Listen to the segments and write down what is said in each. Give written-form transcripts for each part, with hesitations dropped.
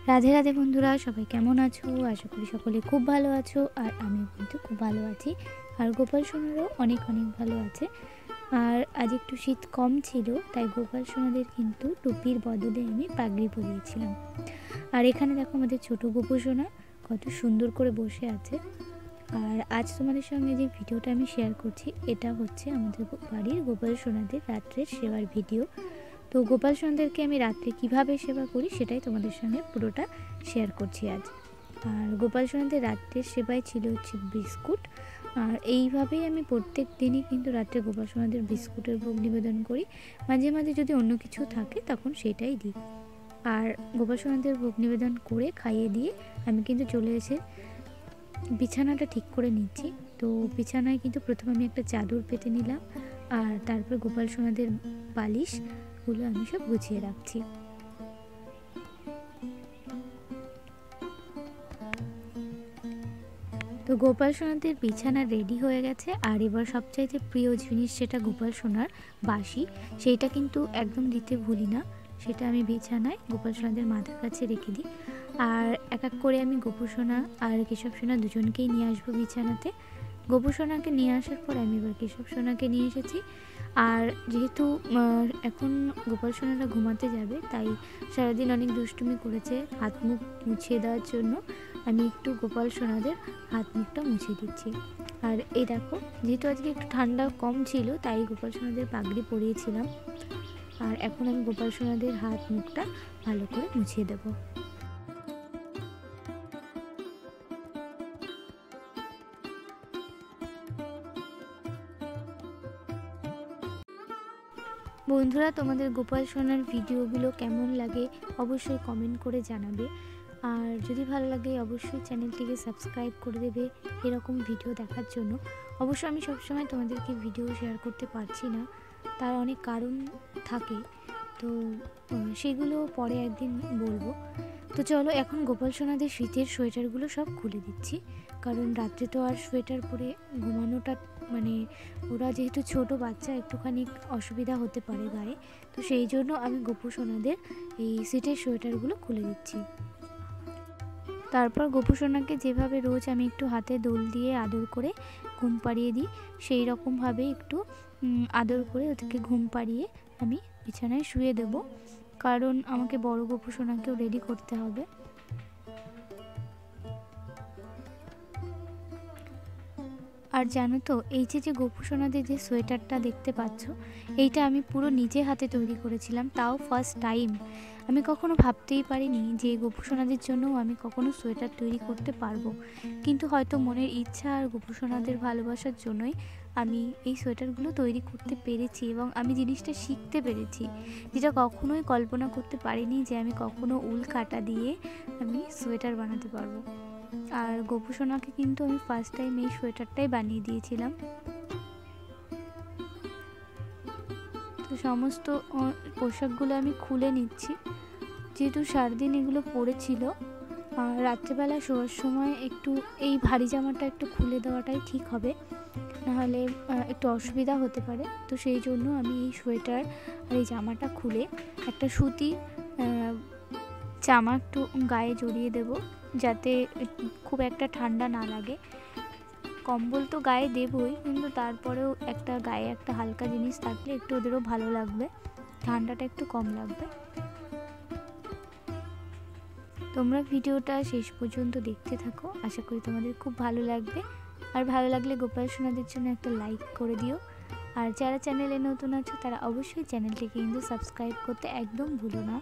রাধে রাধে বন্ধুরা, সবাই কেমন আছো? আশা করি সকলে খুব ভালো আছো। আর আমি কিন্তু খুব ভালো আছি। আর গোপাল সোনারও অনেক অনেক ভালো আছে। আর আজ একটু শীত কম ছিল, তাই গোপাল সোনাদের কিন্তু টুপির বদলে আমি পাগড়ি পরিয়েছিলাম। আর এখানে দেখো আমাদের ছোট গোপু সোনা কত সুন্দর করে বসে আছে। আর আজ তোমাদের সঙ্গে যে ভিডিওটা আমি শেয়ার করছি, এটা হচ্ছে আমাদের বাড়ির গোপাল সোনাদের রাত্রের সেবার ভিডিও। তো গোপাল সোনাদেরকে আমি রাত্রে কিভাবে সেবা করি সেটাই তোমাদের সঙ্গে পুরোটা শেয়ার করছি আজ। আর গোপাল সোনাদের রাত্রের সেবায় ছিল হচ্ছে বিস্কুট। আর এইভাবেই আমি প্রত্যেক দিনই কিন্তু রাত্রে গোপাল সোনাদের বিস্কুটের ভোগ নিবেদন করি। মাঝে মাঝে যদি অন্য কিছু থাকে তখন সেটাই দিই। আর গোপাল সোনাদের ভোগ নিবেদন করে খাইয়ে দিয়ে আমি কিন্তু চলে এসে বিছানাটা ঠিক করে নিচ্ছি। তো বিছানায় কিন্তু প্রথমে আমি একটা চাদর পেতে নিলাম, আর তারপর গোপাল সোনাদের বালিশগুলো আমি সব গুছিয়ে রাখছি। তো গোপাল সোনাদের বিছানা রেডি হয়ে গেছে। আর এবার সবচাইতে প্রিয় জিনিস যেটা গোপাল সোনার বাঁশি, সেইটা কিন্তু একদম দিতে ভুলি না। সেটা আমি বিছানায় গোপাল সোনাদের মাথার কাছে রেখে দিই। আর এক এক করে আমি গোপু সোনা আর কেশব সোনা দুজনকেই নিয়ে আসবো বিছানাতে। গোপু সোনাকে নিয়ে আসার পর আমি এবার কেশব সোনাকে নিয়ে এসেছি। আর যেহেতু এখন গোপাল সোনারা ঘুমাতে যাবে, তাই সারাদিন অনেক দুষ্টুমি করেছে, হাত মুখ মুছিয়ে দেওয়ার জন্য আমি একটু গোপাল সোনাদের হাত মুখটা মুছিয়ে দিচ্ছি। আর এই দেখো, যেহেতু আজকে একটু ঠান্ডা কম ছিল, তাই গোপাল সোনাদের পাগড়ি পরিয়েছিলাম। আর এখন আমি গোপাল সোনাদের হাত মুখটা ভালো করে মুছিয়ে দেবো। বন্ধুরা, তোমাদের গোপাল সোনার ভিডিওগুলো কেমন লাগে অবশ্যই কমেন্ট করে জানাবে। আর যদি ভালো লাগে অবশ্যই চ্যানেলটিকে সাবস্ক্রাইব করে দেবে এরকম ভিডিও দেখার জন্য। অবশ্য আমি সবসময় তোমাদেরকে ভিডিও শেয়ার করতে পারছি না, তার অনেক কারণ থাকে, তো সেগুলো পরে একদিন বলবো। তো চলো, এখন গোপাল সোনাদের শীতের সোয়েটারগুলো সব খুলে দিচ্ছি, কারণ রাত্রে তো আর সোয়েটার পরে ঘুমানোটা মানে ওরা যেহেতু ছোট বাচ্চা, একটুখানি অসুবিধা হতে পারে গায়ে। তো সেই জন্য আমি গোপু সোনাদের এই শীতের সোয়েটারগুলো খুলে দিচ্ছি। তারপর গোপু সোনাকে যেভাবে রোজ আমি একটু হাতে দোল দিয়ে আদর করে ঘুম পাড়িয়ে দিই, সেই রকমভাবে একটু আদর করে ওদেরকে ঘুম পাড়িয়ে আমি বিছানায় শুয়ে দেব, কারণ আমাকে বড় গোপু সোনাকেও রেডি করতে হবে। আর জানো তো, এই যে গোপু সোনাদের যে সোয়েটারটা দেখতে পাচ্ছ, এইটা আমি পুরো নিজে হাতে তৈরি করেছিলাম, তাও ফার্স্ট টাইম। আমি কখনো ভাবতেই পারিনি যে গোপু সোনাদের জন্যও আমি কখনো সোয়েটার তৈরি করতে পারবো। কিন্তু হয়তো মনের ইচ্ছা আর গোপু সোনাদের ভালোবাসার জন্যই আমি এই সোয়েটারগুলো তৈরি করতে পেরেছি, এবং আমি জিনিসটা শিখতে পেরেছি, যেটা কখনোই কল্পনা করতে পারিনি যে আমি কখনো উল কাটা দিয়ে আমি সোয়েটার বানাতে পারবো। আর গোপু সোনাকে কিন্তু আমি ফার্স্ট টাইম এই সোয়েটারটাই বানিয়ে দিয়েছিলাম। তো সমস্ত পোশাকগুলো আমি খুলে নিচ্ছি, যেহেতু সারাদিন এগুলো পরেছিল। আর রাত্রেবেলা শোয়ার সময় একটু এই ভারী জামাটা একটু খুলে দেওয়াটাই ঠিক হবে, নাহলে একটু অসুবিধা হতে পারে। তো সেই জন্য আমি এই সোয়েটার আর এই জামাটা খুলে একটা সুতি জামা একটু গায়ে জড়িয়ে দেব, যাতে খুব একটা ঠান্ডা না লাগে। কম্বল তো গায়ে দেবই, কিন্তু তারপরেও একটা গায়ে একটা হালকা জিনিস থাকলে একটু ওদেরও ভালো লাগবে, ঠান্ডাটা একটু কম লাগবে। তোমরা ভিডিওটা শেষ পর্যন্ত দেখতে থাকো, আশা করি তোমাদের খুব ভালো লাগবে। আর ভালো লাগলে গোপাল সোনাদের জন্য একটা লাইক করে দিও। আর যারা চ্যানেলে নতুন আছো তারা অবশ্যই চ্যানেলটিকে কিন্তু সাবস্ক্রাইব করতে একদম ভুলো না।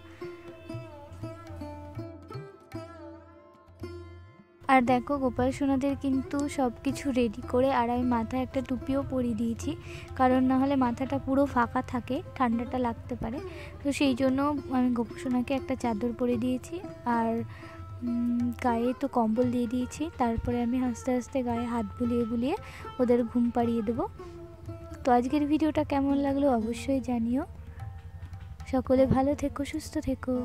আর দেখো, গোপাল সোনাদের কিন্তু সব কিছু রেডি করে, আর আমি মাথায় একটা টুপিও পরিয়ে দিয়েছি, কারণ না হলে মাথাটা পুরো ফাঁকা থাকে, ঠান্ডাটা লাগতে পারে। তো সেই জন্য আমি গোপু সোনাকে একটা চাদর পরিয়ে দিয়েছি, আর গায়ে তো কম্বল দিয়ে দিয়েছি। তারপরে আমি আস্তে আস্তে গায়ে হাত বুলিয়ে বুলিয়ে ওদের ঘুম পাড়িয়ে দেবো। তো আজকের ভিডিওটা কেমন লাগলো অবশ্যই জানিও। সকলে ভালো থেকো, সুস্থ থেকো।